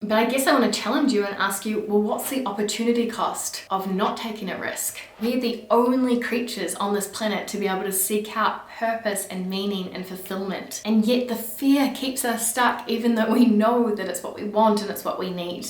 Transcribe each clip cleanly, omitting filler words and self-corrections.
But I guess I want to challenge you and ask you, well, what's the opportunity cost of not taking a risk? We're the only creatures on this planet to be able to seek out purpose and meaning and fulfillment. And yet the fear keeps us stuck even though we know that it's what we want and it's what we need.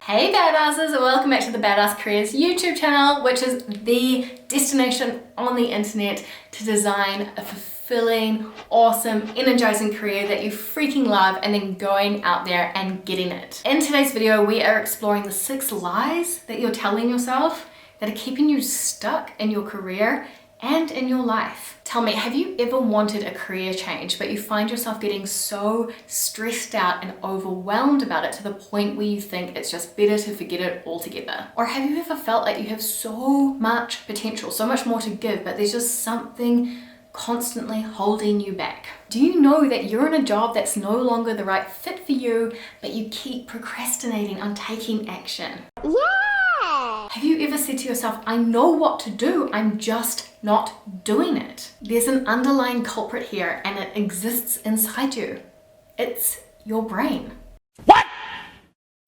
Hey badasses, and welcome back to the Badass Careers YouTube channel, which is the destination on the internet to design a fulfilling, awesome, energizing career that you freaking love and then going out there and getting it. In today's video, we are exploring the 6 lies that you're telling yourself that are keeping you stuck in your career and in your life. Tell me, have you ever wanted a career change, but you find yourself getting so stressed out and overwhelmed about it to the point where you think it's just better to forget it altogether? Or have you ever felt like you have so much potential, so much more to give, but there's just something constantly holding you back? Do you know that you're in a job that's no longer the right fit for you, but you keep procrastinating on taking action? Yeah! Have you ever said to yourself, I know what to do, I'm just not doing it? There's an underlying culprit here and it exists inside you. It's your brain. What?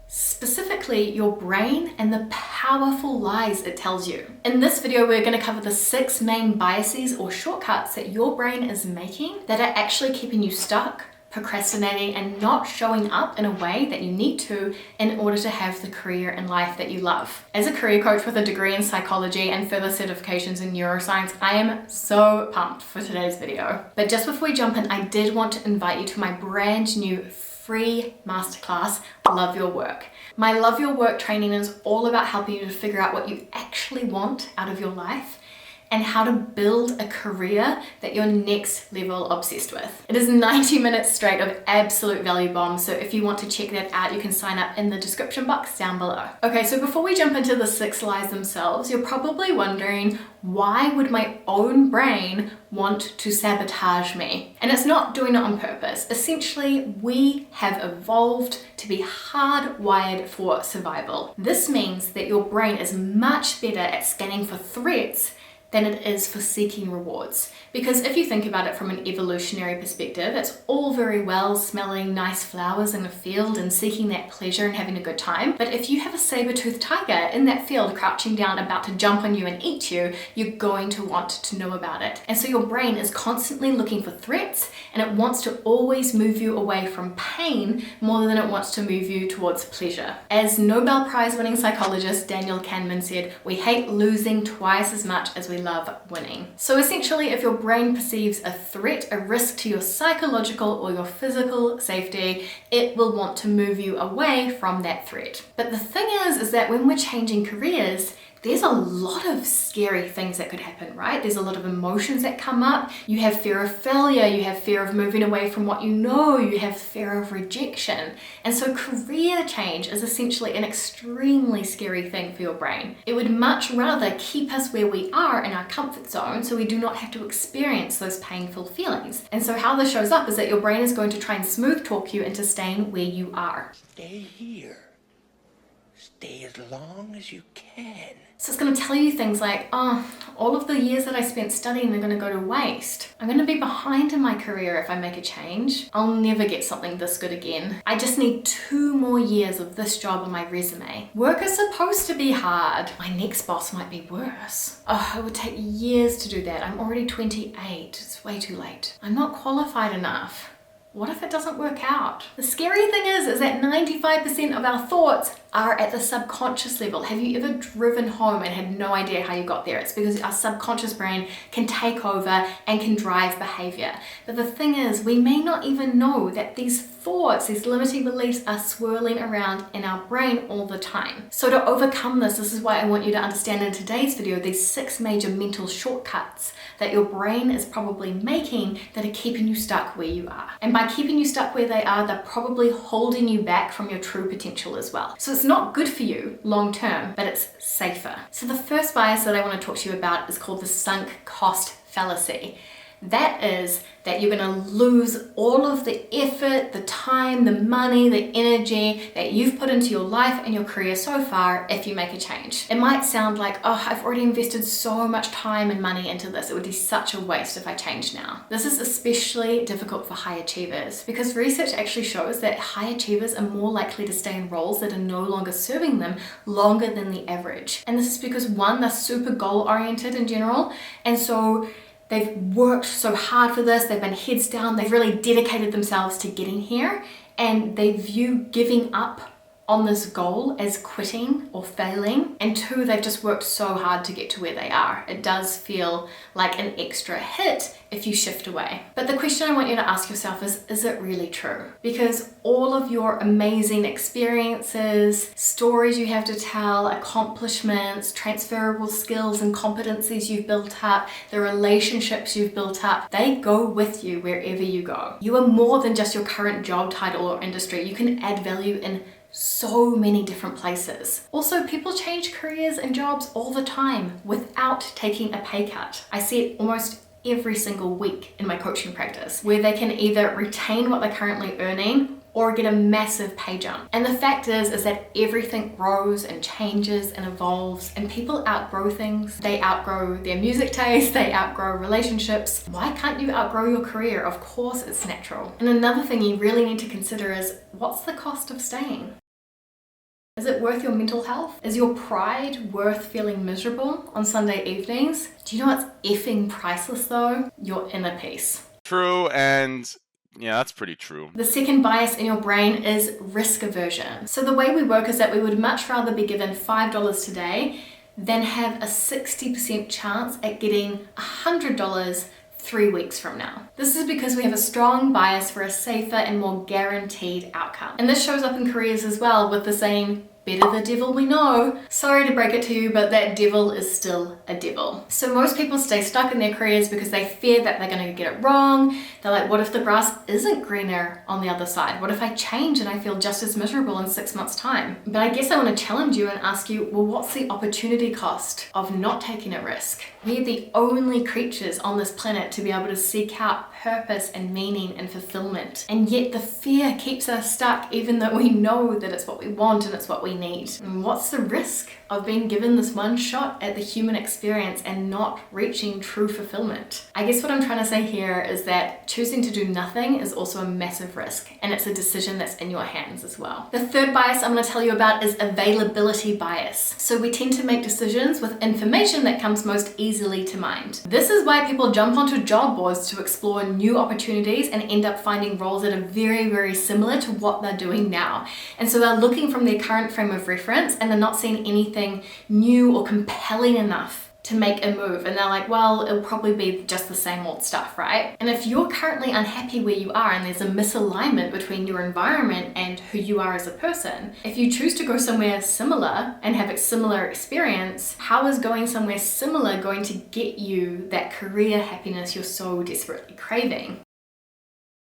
Specifically, your brain and the powerful lies it tells you. In this video, we're going to cover the 6 main biases or shortcuts that your brain is making that are actually keeping you stuck, procrastinating, and not showing up in a way that you need to in order to have the career and life that you love. As a career coach with a degree in psychology and further certifications in neuroscience, I am so pumped for today's video. But just before we jump in, I did want to invite you to my brand new free masterclass, Love Your Work. My Love Your Work training is all about helping you to figure out what you actually want out of your life and how to build a career that you're next level obsessed with. It is 90 minutes straight of absolute value bombs, so if you want to check that out, you can sign up in the description box down below. Okay, so before we jump into the 6 lies themselves, you're probably wondering, why would my own brain want to sabotage me? And it's not doing it on purpose. Essentially, we have evolved to be hardwired for survival. This means that your brain is much better at scanning for threats than it is for seeking rewards. Because if you think about it from an evolutionary perspective, it's all very well smelling nice flowers in a field and seeking that pleasure and having a good time. But if you have a saber-toothed tiger in that field crouching down about to jump on you and eat you, you're going to want to know about it. And so your brain is constantly looking for threats, and it wants to always move you away from pain more than it wants to move you towards pleasure. As Nobel Prize winning psychologist Daniel Kahneman said, we hate losing twice as much as we love winning. So essentially, if your brain perceives a threat, a risk to your psychological or your physical safety, it will want to move you away from that threat. But the thing is that when we're changing careers, there's a lot of scary things that could happen, right? There's a lot of emotions that come up. You have fear of failure, you have fear of moving away from what you know, you have fear of rejection. And so career change is essentially an extremely scary thing for your brain. It would much rather keep us where we are in our comfort zone so we do not have to experience those painful feelings. And so how this shows up is that your brain is going to try and smooth talk you into staying where you are. Stay here. Stay as long as you can. So it's going to tell you things like, oh, all of the years that I spent studying are going to go to waste. I'm going to be behind in my career if I make a change. I'll never get something this good again. I just need 2 more years of this job on my resume. Work is supposed to be hard. My next boss might be worse. Oh, it would take years to do that. I'm already 28. It's way too late. I'm not qualified enough. What if it doesn't work out? The scary thing is that 95% of our thoughts are at the subconscious level. Have you ever driven home and had no idea how you got there? It's because our subconscious brain can take over and can drive behavior. But the thing is, we may not even know that these thoughts, these limiting beliefs are swirling around in our brain all the time. So to overcome this is why I want you to understand in today's video these 6 major mental shortcuts that your brain is probably making that are keeping you stuck where you are. And by keeping you stuck where they are, they're probably holding you back from your true potential as well. So it's not good for you long term, but it's safer. So the first bias that I want to talk to you about is called the sunk cost fallacy. That is that you're going to lose all of the effort, the time, the money, the energy that you've put into your life and your career so far if you make a change. It might sound like, oh, I've already invested so much time and money into this. It would be such a waste if I change now. This is especially difficult for high achievers because research actually shows that high achievers are more likely to stay in roles that are no longer serving them longer than the average. And this is because one, they're super goal oriented in general, and so they've worked so hard for this, they've been heads down, they've really dedicated themselves to getting here, and they view giving up on this goal as quitting or failing. And two, they've just worked so hard to get to where they are. It does feel like an extra hit if you shift away. But the question I want you to ask yourself is it really true? Because all of your amazing experiences, stories you have to tell, accomplishments, transferable skills and competencies you've built up, the relationships you've built up, they go with you wherever you go. You are more than just your current job title or industry. You can add value in so many different places. Also, people change careers and jobs all the time without taking a pay cut. I see it almost every single week in my coaching practice, where they can either retain what they're currently earning or get a massive pay jump. And the fact is that everything grows and changes and evolves, and people outgrow things. They outgrow their music taste, they outgrow relationships. Why can't you outgrow your career? Of course it's natural. And another thing you really need to consider is, what's the cost of staying? Is it worth your mental health? Is your pride worth feeling miserable on Sunday evenings? Do you know what's effing priceless though? Your inner peace. True, and yeah, that's pretty true. The second bias in your brain is risk aversion. So the way we work is that we would much rather be given $5 today than have a 60% chance at getting $100 3 weeks from now. This is because we have a strong bias for a safer and more guaranteed outcome. And this shows up in careers as well, with the saying, better the devil we know. Sorry to break it to you, but that devil is still a devil. So most people stay stuck in their careers because they fear that they're going to get it wrong. They're like, what if the grass isn't greener on the other side? What if I change and I feel just as miserable in 6 months' time? But I guess I want to challenge you and ask you, well, what's the opportunity cost of not taking a risk? We're the only creatures on this planet to be able to seek out purpose and meaning and fulfillment. And yet the fear keeps us stuck, even though we know that it's what we want and it's what we need. And what's the risk of being given this one shot at the human experience and not reaching true fulfillment? I guess what I'm trying to say here is that choosing to do nothing is also a massive risk, and it's a decision that's in your hands as well. The third bias I'm going to tell you about is availability bias. So we tend to make decisions with information that comes most easily to mind. This is why people jump onto job boards to explore new opportunities and end up finding roles that are very, very similar to what they're doing now. And so they're looking from their current frame of reference and they're not seeing anything new or compelling enough to make a move, and they're like, well, it'll probably be just the same old stuff, right? And if you're currently unhappy where you are and there's a misalignment between your environment and who you are as a person, if you choose to go somewhere similar and have a similar experience, how is going somewhere similar going to get you that career happiness you're so desperately craving?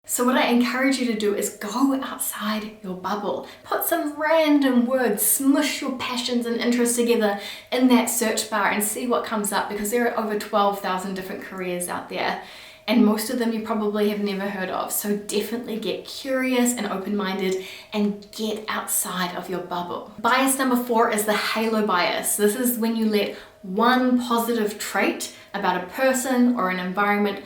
So what I encourage you to do is go outside your bubble. Put some random words, smush your passions and interests together in that search bar and see what comes up, because there are over 12,000 different careers out there, and most of them you probably have never heard of. So definitely get curious and open-minded and get outside of your bubble. Bias number 4 is the halo bias. This is when you let one positive trait about a person or an environment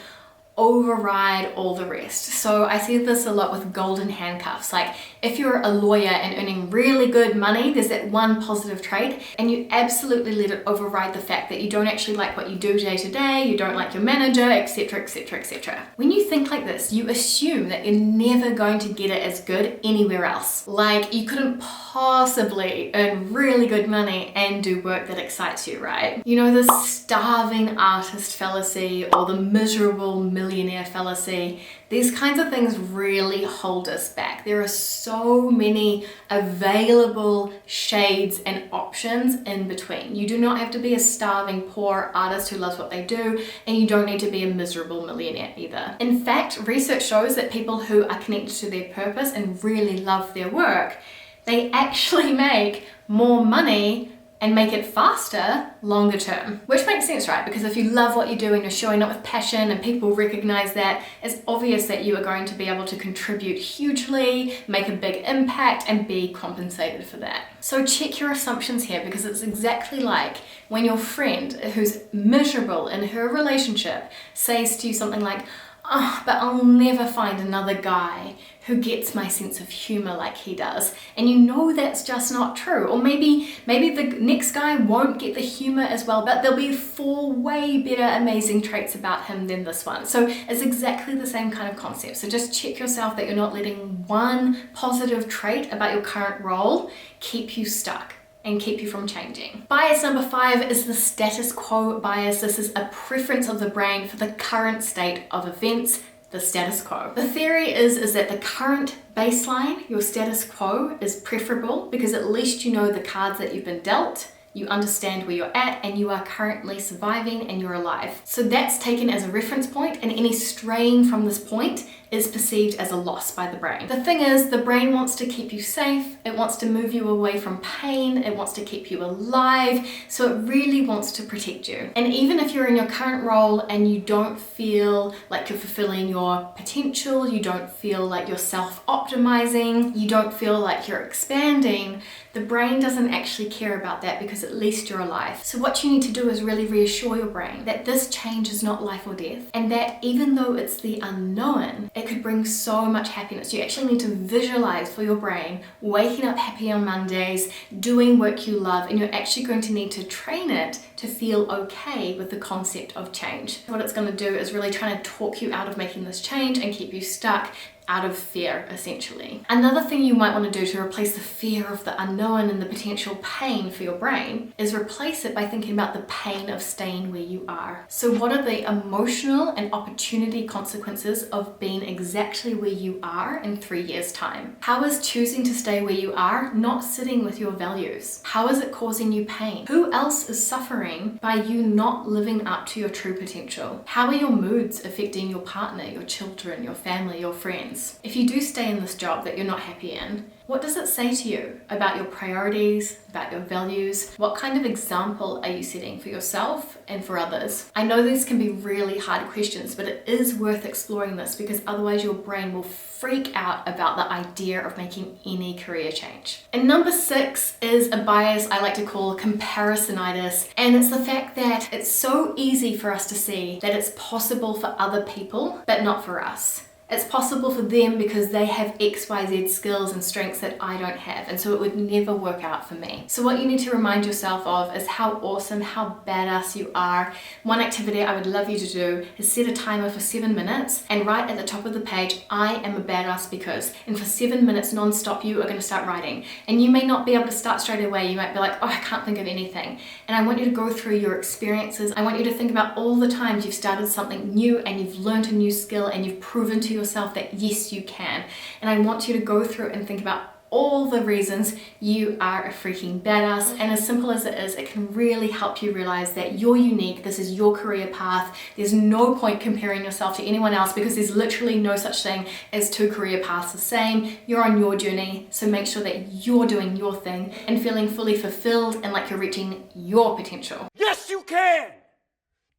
override all the rest. So I see this a lot with golden handcuffs. Like if you're a lawyer and earning really good money, there's that one positive trait, and you absolutely let it override the fact that you don't actually like what you do day to day, you don't like your manager, etc, etc, etc. When you think like this, you assume that you're never going to get it as good anywhere else. Like you couldn't possibly earn really good money and do work that excites you, right? You know, the starving artist fallacy or the miserable millionaire fallacy, these kinds of things really hold us back. There are so many available shades and options in between. You do not have to be a starving poor artist who loves what they do, and you don't need to be a miserable millionaire either. In fact, research shows that people who are connected to their purpose and really love their work, they actually make more money and make it faster longer term. Which makes sense, right? Because if you love what you do and you're showing up with passion and people recognize that, it's obvious that you are going to be able to contribute hugely, make a big impact, and be compensated for that. So check your assumptions here, because it's exactly like when your friend who's miserable in her relationship says to you something like, "Oh, but I'll never find another guy who gets my sense of humor like he does." And you know that's just not true. Or maybe the next guy won't get the humor as well, but there'll be 4 way better amazing traits about him than this one. So it's exactly the same kind of concept. So just check yourself that you're not letting one positive trait about your current role keep you stuck and keep you from changing. Bias number 5 is the status quo bias. This is a preference of the brain for the current state of events, the status quo. The theory is that the current baseline, your status quo, is preferable because at least you know the cards that you've been dealt, you understand where you're at, and you are currently surviving and you're alive. So that's taken as a reference point, and any straying from this point is perceived as a loss by the brain. The thing is, the brain wants to keep you safe, it wants to move you away from pain, it wants to keep you alive, so it really wants to protect you. And even if you're in your current role and you don't feel like you're fulfilling your potential, you don't feel like you're self-optimizing, you don't feel like you're expanding, the brain doesn't actually care about that because at least you're alive. So what you need to do is really reassure your brain that this change is not life or death, and that even though it's the unknown, it could bring so much happiness. You actually need to visualize for your brain waking up happy on Mondays, doing work you love, and you're actually going to need to train it to feel okay with the concept of change. What it's going to do is really trying to talk you out of making this change and keep you stuck out of fear, essentially. Another thing you might want to do to replace the fear of the unknown and the potential pain for your brain is replace it by thinking about the pain of staying where you are. So what are the emotional and opportunity consequences of being exactly where you are in 3 years' time? How is choosing to stay where you are not sitting with your values? How is it causing you pain? Who else is suffering by you not living up to your true potential? How are your moods affecting your partner, your children, your family, your friends? If you do stay in this job that you're not happy in, what does it say to you about your priorities, about your values? What kind of example are you setting for yourself and for others? I know these can be really hard questions, but it is worth exploring this because otherwise your brain will freak out about the idea of making any career change. And number 6 is a bias I like to call comparisonitis, and it's the fact that it's so easy for us to see that it's possible for other people, but not for us. It's possible for them because they have XYZ skills and strengths that I don't have, and so it would never work out for me. So what you need to remind yourself of is how awesome, how badass you are. One activity I would love you to do is set a timer for 7 minutes and write at the top of the page, "I am a badass because," and for 7 minutes non-stop you are going to start writing. And you may not be able to start straight away, you might be like, "Oh, I can't think of anything." And I want you to go through your experiences. I want you to think about all the times you've started something new and you've learned a new skill and you've proven to yourself that yes, you can. And I want you to go through and think about all the reasons you are a freaking badass. And as simple as it is, it can really help you realize that you're unique. This is your career path. There's no point comparing yourself to anyone else because there's literally no such thing as 2 career paths the same. You're on your journey, so make sure that you're doing your thing and feeling fully fulfilled and like you're reaching your potential. Yes, you can!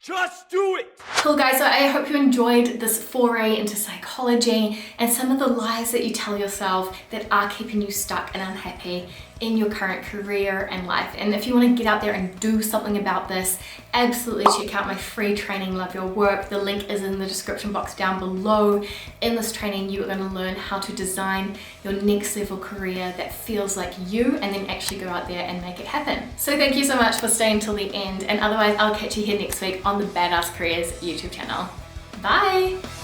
Just do it! Cool guys, so I hope you enjoyed this foray into psychology and some of the lies that you tell yourself that are keeping you stuck and unhappy in your current career and life. And if you want to get out there and do something about this, absolutely check out my free training, Love Your Work. The link is in the description box down below. In this training, you are going to learn how to design your next level career that feels like you and then actually go out there and make it happen. So thank you so much for staying till the end, and otherwise I'll catch you here next week on the Badass Careers YouTube channel. Bye!